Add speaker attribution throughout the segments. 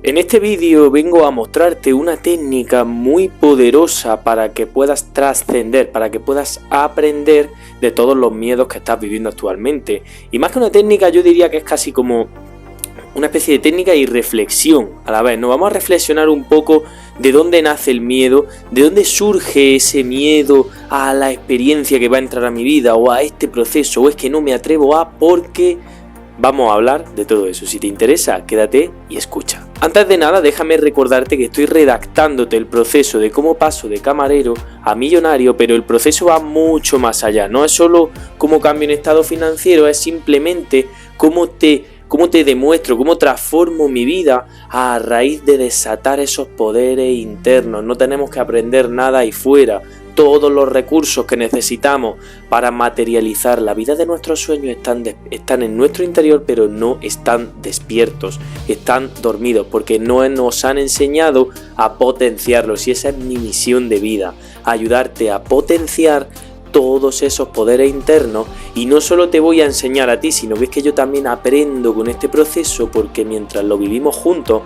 Speaker 1: En este vídeo vengo a mostrarte una técnica muy poderosa para que puedas trascender, para que puedas aprender de todos los miedos que estás viviendo actualmente. Y más que una técnica, yo diría que es casi como una especie de técnica y reflexión a la vez. Nos vamos a reflexionar un poco de dónde nace el miedo, de dónde surge ese miedo a la experiencia que va a entrar a mi vida o a este proceso, o es que no me atrevo a, porque vamos a hablar de todo eso. Si te interesa, quédate y escucha. Antes de nada, déjame recordarte que estoy redactándote el proceso de cómo paso de camarero a millonario, pero el proceso va mucho más allá. No es solo cómo cambio en estado financiero, es simplemente cómo te demuestro, cómo transformo mi vida a raíz de desatar esos poderes internos. No tenemos que aprender nada ahí fuera. Todos los recursos que necesitamos para materializar la vida de nuestros sueños están en nuestro interior, pero no están despiertos, están dormidos, porque no nos han enseñado a potenciarlos. Y esa es mi misión de vida, ayudarte a potenciar todos esos poderes internos. Y no solo te voy a enseñar a ti, sino que es que yo también aprendo con este proceso, porque mientras lo vivimos juntos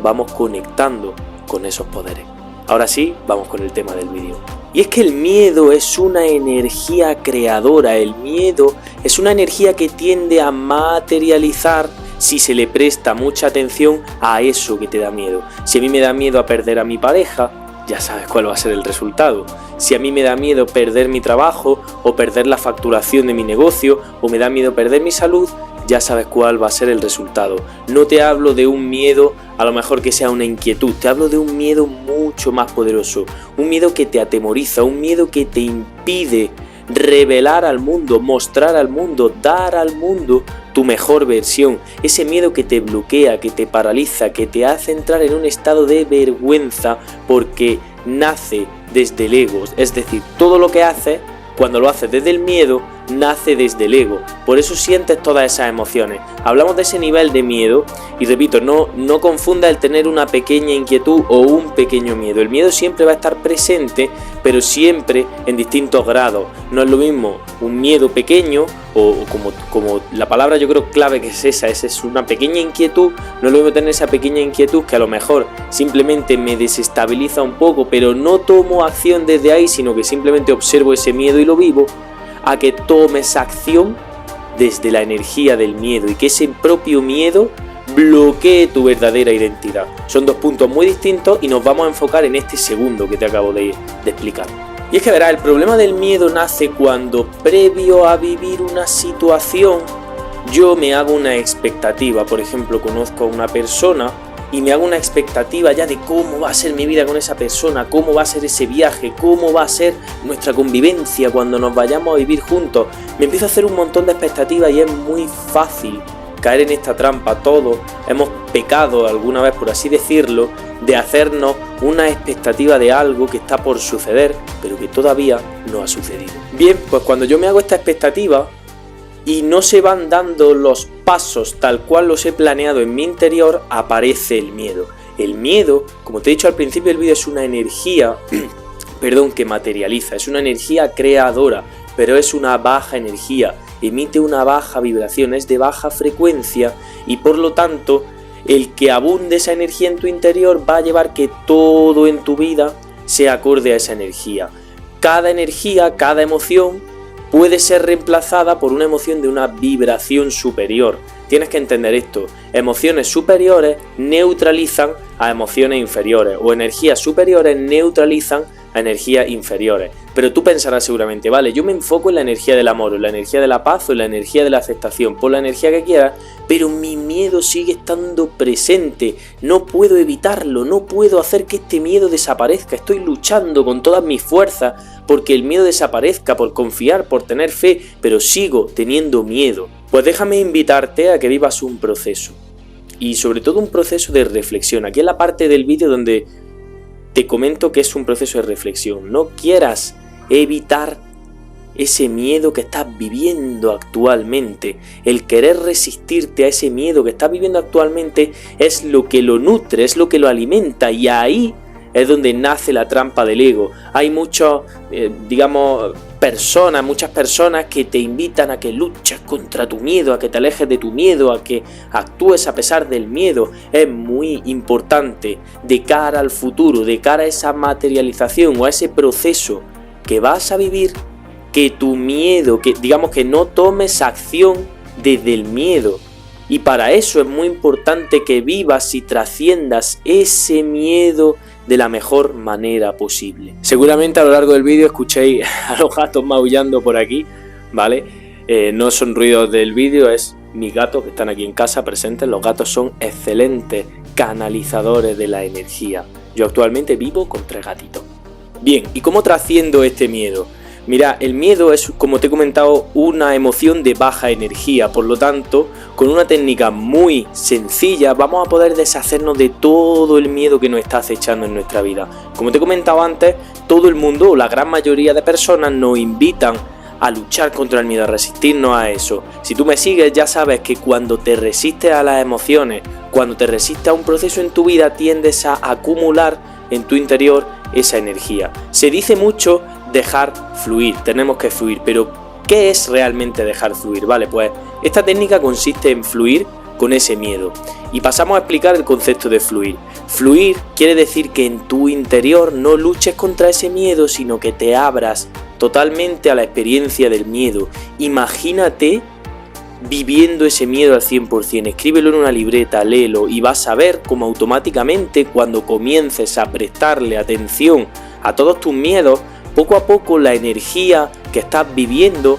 Speaker 1: vamos conectando con esos poderes. Ahora sí, vamos con el tema del vídeo. Y es que el miedo es una energía creadora. El miedo es una energía que tiende a materializar si se le presta mucha atención a eso que te da miedo. Si a mí me da miedo a perder a mi pareja, ya sabes cuál va a ser el resultado. Si a mí me da miedo perder mi trabajo o perder la facturación de mi negocio, o me da miedo perder mi salud, ya sabes cuál va a ser el resultado. No te hablo de un miedo a lo mejor que sea una inquietud, te hablo de un miedo mucho más poderoso, un miedo que te atemoriza, un miedo que te impide revelar al mundo, mostrar al mundo, dar al mundo tu mejor versión. Ese miedo que te bloquea, que te paraliza, que te hace entrar en un estado de vergüenza, porque nace desde el ego. Es decir, todo lo que haces, cuando lo haces desde el miedo, nace desde el ego. Por eso sientes todas esas emociones. Hablamos de ese nivel de miedo y repito, no confunda el tener una pequeña inquietud o un pequeño miedo. El miedo siempre va a estar presente, pero siempre en distintos grados. No es lo mismo un miedo pequeño o como la palabra yo creo clave que es esa, es una pequeña inquietud. No es lo mismo tener esa pequeña inquietud que a lo mejor simplemente me desestabiliza un poco, pero no tomo acción desde ahí, sino que simplemente observo ese miedo y lo vivo, a que tomes acción desde la energía del miedo y que ese propio miedo bloquee tu verdadera identidad. Son dos puntos muy distintos y nos vamos a enfocar en este segundo que te acabo de explicar. Y es que verás, el problema del miedo nace cuando, previo a vivir una situación, yo me hago una expectativa. Por ejemplo, conozco a una persona y me hago una expectativa ya de cómo va a ser mi vida con esa persona, cómo va a ser ese viaje, cómo va a ser nuestra convivencia cuando nos vayamos a vivir juntos. Me empiezo a hacer un montón de expectativas y es muy fácil caer en esta trampa. Todos hemos pecado alguna vez, por así decirlo, de hacernos una expectativa de algo que está por suceder, pero que todavía no ha sucedido. Bien, pues cuando yo me hago esta expectativa y no se van dando los pasos tal cual los he planeado en mi interior, aparece el miedo. El miedo, como te he dicho al principio del vídeo, es una energía que materializa, es una energía creadora, pero es una baja energía, emite una baja vibración, es de baja frecuencia, y por lo tanto el que abunde esa energía en tu interior va a llevar que todo en tu vida sea acorde a esa energía. Cada energía, cada emoción puede ser reemplazada por una emoción de una vibración superior. Tienes que entender esto. Emociones superiores neutralizan a emociones inferiores, o energías superiores neutralizan a energías inferiores. Pero tú pensarás seguramente, vale, yo me enfoco en la energía del amor, o en la energía de la paz, o en la energía de la aceptación, por la energía que quieras, pero mi miedo sigue estando presente. No puedo evitarlo, no puedo hacer que este miedo desaparezca. Estoy luchando con todas mis fuerzas porque el miedo desaparezca, por confiar, por tener fe, pero sigo teniendo miedo. Pues déjame invitarte a que vivas un proceso, y sobre todo un proceso de reflexión. Aquí en la parte del vídeo donde te comento que es un proceso de reflexión. No quieras evitar ese miedo que estás viviendo actualmente. El querer resistirte a ese miedo que estás viviendo actualmente es lo que lo nutre, es lo que lo alimenta, y ahí es donde nace la trampa del ego. Hay muchos, muchas personas que te invitan a que luches contra tu miedo, a que te alejes de tu miedo, a que actúes a pesar del miedo. Es muy importante de cara al futuro, de cara a esa materialización o a ese proceso que vas a vivir, que tu miedo, que digamos que no tomes acción desde el miedo. Y para eso es muy importante que vivas y trasciendas ese miedo de la mejor manera posible. Seguramente a lo largo del vídeo escuchéis a los gatos maullando por aquí, ¿vale? No son ruidos del vídeo, es mis gatos que están aquí en casa presentes. Los gatos son excelentes canalizadores de la energía. Yo actualmente vivo con 3 gatitos. Bien, ¿y cómo trasciendo este miedo? Mira, el miedo es, como te he comentado, una emoción de baja energía, por lo tanto, con una técnica muy sencilla vamos a poder deshacernos de todo el miedo que nos está acechando en nuestra vida. Como te he comentado antes, todo el mundo o la gran mayoría de personas nos invitan a luchar contra el miedo, a resistirnos a eso. Si tú me sigues ya sabes que cuando te resistes a las emociones, cuando te resistes a un proceso en tu vida, tiendes a acumular en tu interior esa energía. Se dice mucho dejar fluir, tenemos que fluir, pero ¿qué es realmente dejar fluir? Vale, pues esta técnica consiste en fluir con ese miedo. Y pasamos a explicar el concepto de fluir. Fluir quiere decir que en tu interior no luches contra ese miedo, sino que te abras totalmente a la experiencia del miedo. Imagínate viviendo ese miedo al 100%, escríbelo en una libreta, léelo y vas a ver cómo automáticamente cuando comiences a prestarle atención a todos tus miedos, poco a poco la energía que estás viviendo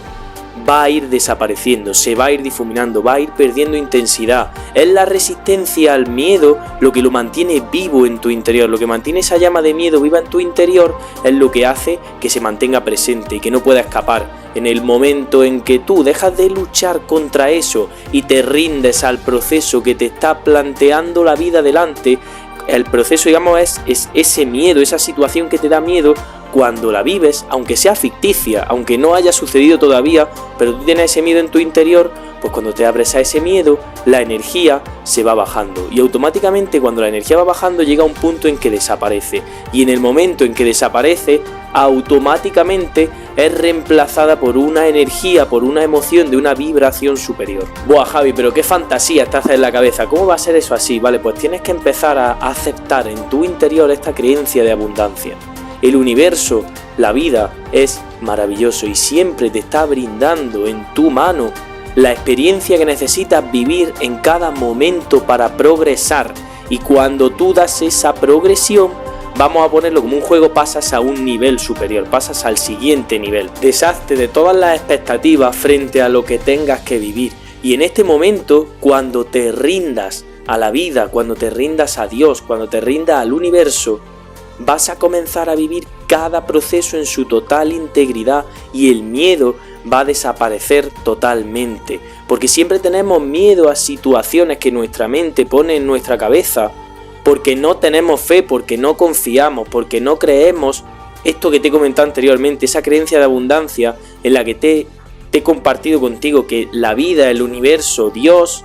Speaker 1: va a ir desapareciendo, se va a ir difuminando, va a ir perdiendo intensidad. Es la resistencia al miedo lo que lo mantiene vivo en tu interior, lo que mantiene esa llama de miedo viva en tu interior, es lo que hace que se mantenga presente y que no pueda escapar. En el momento en que tú dejas de luchar contra eso y te rindes al proceso que te está planteando la vida delante, el proceso, digamos, es ese miedo, esa situación que te da miedo. Cuando la vives, aunque sea ficticia, aunque no haya sucedido todavía, pero tú tienes ese miedo en tu interior, pues cuando te abres a ese miedo, la energía se va bajando. Y automáticamente cuando la energía va bajando llega a un punto en que desaparece. Y en el momento en que desaparece, automáticamente es reemplazada por una energía, por una emoción de una vibración superior. Buah, Javi, pero qué fantasía te haces en la cabeza. ¿Cómo va a ser eso así? Vale, pues tienes que empezar a aceptar en tu interior esta creencia de abundancia. El universo, la vida, es maravilloso y siempre te está brindando en tu mano la experiencia que necesitas vivir en cada momento para progresar. Y cuando tú das esa progresión, vamos a ponerlo como un juego, pasas a un nivel superior, pasas al siguiente nivel. Deshazte de todas las expectativas frente a lo que tengas que vivir. Y en este momento, cuando te rindas a la vida, cuando te rindas a Dios, cuando te rindas al universo, vas a comenzar a vivir cada proceso en su total integridad y el miedo va a desaparecer totalmente. Porque siempre tenemos miedo a situaciones que nuestra mente pone en nuestra cabeza, porque no tenemos fe, porque no confiamos, porque no creemos esto que te he comentado anteriormente, esa creencia de abundancia en la que te he compartido contigo, que la vida, el universo, Dios,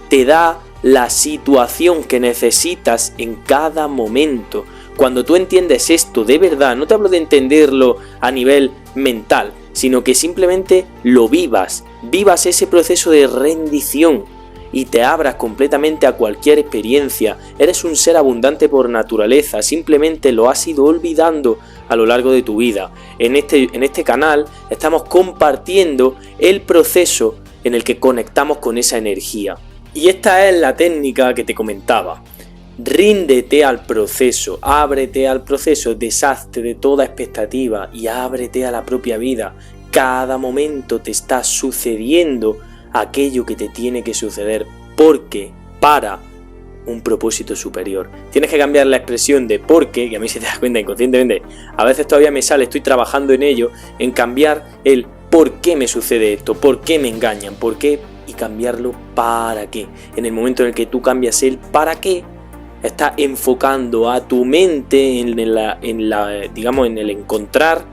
Speaker 1: te da la situación que necesitas en cada momento. Cuando tú entiendes esto de verdad, no te hablo de entenderlo a nivel mental, sino que simplemente lo vivas ese proceso de rendición y te abras completamente a cualquier experiencia. Eres un ser abundante por naturaleza, simplemente lo has ido olvidando a lo largo de tu vida. En este canal estamos compartiendo el proceso en el que conectamos con esa energía. Y esta es la técnica que te comentaba. Ríndete al proceso, ábrete al proceso, deshazte de toda expectativa y ábrete a la propia vida. Cada momento te está sucediendo aquello que te tiene que suceder, porque para un propósito superior. Tienes que cambiar la expresión de porque, que a mí se te da cuenta inconscientemente, a veces todavía me sale, estoy trabajando en ello, en cambiar el por qué me sucede esto, por qué me engañan, por qué, y cambiarlo para qué. En el momento en el que tú cambias el para qué, estás enfocando a tu mente en el encontrar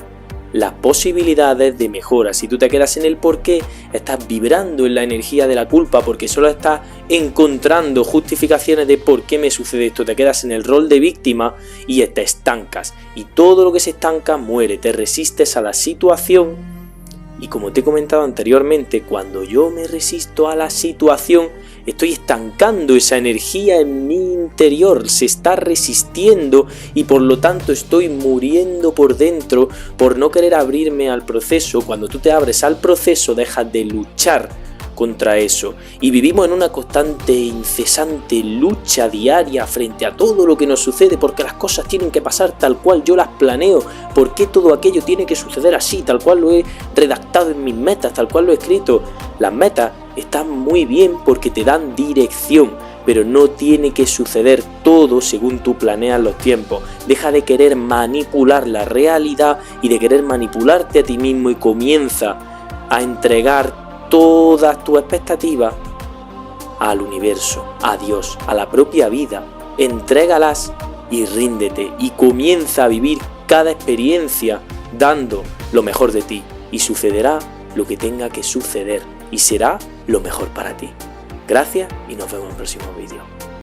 Speaker 1: las posibilidades de mejora. Si tú te quedas en el por qué, estás vibrando en la energía de la culpa porque solo estás encontrando justificaciones de por qué me sucede esto. Te quedas en el rol de víctima y te estancas. Y todo lo que se estanca muere, te resistes a la situación. Y como te he comentado anteriormente, cuando yo me resisto a la situación, estoy estancando esa energía en mi interior, se está resistiendo y por lo tanto estoy muriendo por dentro por no querer abrirme al proceso. Cuando tú te abres al proceso, dejas de luchar contra eso y vivimos en una constante, incesante lucha diaria frente a todo lo que nos sucede, porque las cosas tienen que pasar tal cual yo las planeo, porque todo aquello tiene que suceder así, tal cual lo he redactado en mis metas, tal cual lo he escrito. Las metas están muy bien porque te dan dirección, pero no tiene que suceder todo según tú planeas los tiempos. Deja de querer manipular la realidad y de querer manipularte a ti mismo y comienza a entregar todas tus expectativas al universo, a Dios, a la propia vida. Entrégalas y ríndete y comienza a vivir cada experiencia dando lo mejor de ti y sucederá lo que tenga que suceder y será lo mejor para ti. Gracias y nos vemos en el próximo vídeo.